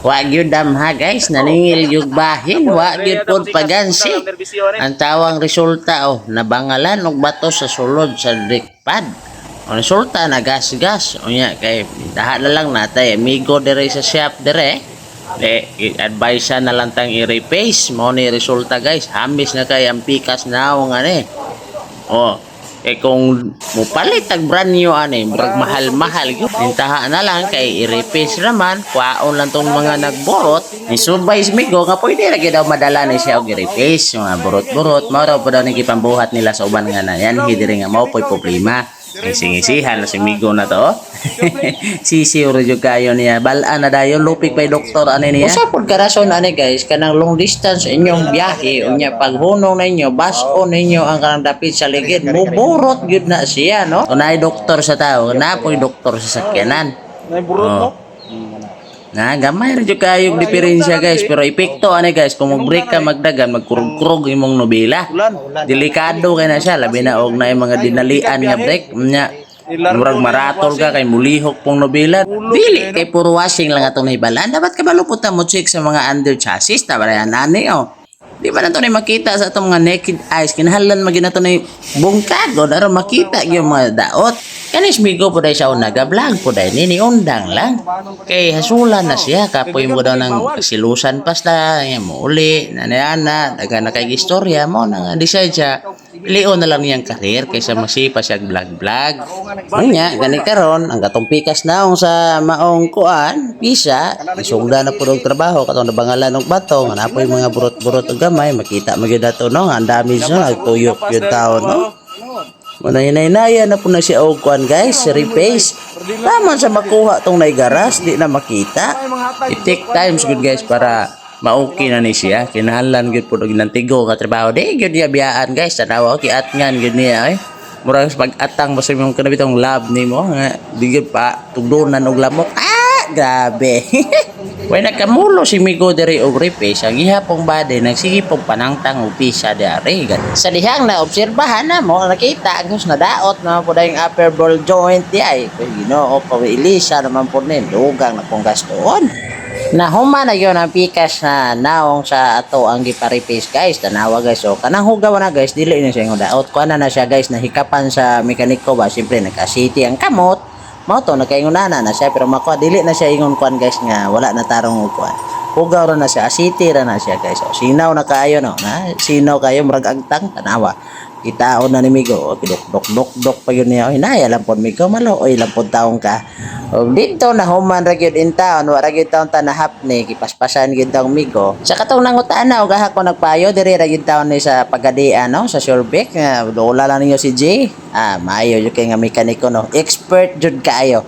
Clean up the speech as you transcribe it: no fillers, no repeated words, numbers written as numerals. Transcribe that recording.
Wa gyud damha guys, naningil yung bahin, wa gyud pod pagansi. Ang tawang resulta nabangalan og bato sa sulod sa brake ang resulta nagasgas unya kay daha na lang natay amigo dire sa shop dire advise na lang tang i-repace mo ni resulta guys hamis na kay ang pikas naong kung mupalit ang brand new murag mahal-mahal gyud tintaha na lang kay i-repace naman kwaon lang tong mga nagborot ni survive migo nga pwede ra gyud daw madala ni siya og i-repace mga borot-borot mao raw pa daw ni gipambuhat nila sa uban nga na yan hidiri nga mao poy problema. Singisihan na si Migo na to. Sisiw rin kayo niya. Balaan na dayon lupik pa'y doktor niya. Usapod ka rason guys, kanang long distance inyong biyahe, unya paghunong ninyo, bason ninyo ang kanang dapit sa ligid, muburot gyud na siya, no? Unay doktor sa tao, napoy doktor sa sakyanan. Naiburot mo? Gamay rin kayo diferensya guys, pero epekto guys, kung mag-break ka magdagan, magkurog-kurog imong nobela. Delikado kay na siya, labi na og na yung mga dinalian nga break. Murag maratol ka kay mulihok pong nobela. Dili kay puro washing lang atong nahibalaan. Dapat ka maluputan mo check sa mga under chassis, tabarayan nani Di ba na ito na makita sa itong mga naked eyes? Kinahalan magina ito na bungkag o naroon makita yung mga daot. Kanis migo po dahil siya nag-vlog po dahil niniundang lang. Kay hasulan na siya. Kapoy mo daw ng silusan pasta. Yan mo uli. Nanayana. Daga na kay istorya mo. Nang-decide siya. Pilion na lang niyang karir kaysa masipa siya vlog-vlog. Nga, gani karon ang katong pikas naong sa maong kuan, pisa, isugda na po ng trabaho, katong nabangalan ng bato, nga napoy mga burot-burot o gamay, makita magyud ato no, ang dami siya, nagtuyok yung tao no. Muna hinay-hinaya na po na siya og kuan guys, repace. Tama sa makuha tong naigaras, di na makita. It take times good guys para maoki na ni siya. Kinahanglan gyud pud og nantigo nga trabaho. Di gyud niya biyaan guys, tanawa kiatngan gyud niya murag pag-atang basta imong kanabitong love nimo nga di gyud pa tugdonan og lamok. Grabe. Way nakamulo si Migo diri og repace ang gihapong body nagsige pog panangtang og pisa diri. Sa dihang na obserbahan na mo nakita ang nadaot na pud ang upper ball joint di ay Ginoo pawilisa naman pud ni dugang na pong gastoon. Nahuma na yun ang pikas na naong sa ato ang giparipis guys. Tanawa guys. So kanang hugaw na guys. Dili na siya yung daot. Kuha na siya guys. Nahikapan sa mekaniko ba. Siyempre nagka-city ang kamot. Mauto nagkaingunana na siya. Pero makuha dili na siya ingon kuhan guys nga wala na tarong kuhan. Hugaw ra na siya. City ra na siya guys. So sinaw na kayo no. Sinaw kayo. Murag agtang. Tanawa. Itaon na ni Migo. Dok pa yun niya. Hinaya lang po Migo. Maloy lang po taong ka. Dito na human ra gyud in town, wa ra gyud taon tanahap ni kipaspasan gyud taong Migo. Sa katong nangutaan na og ko nagpayo diri ra gyud taon ni sa pagadian no sa Surebec. Dola lang ninyo si J. Maayo jud kay nga mekaniko no. Expert jud kaayo.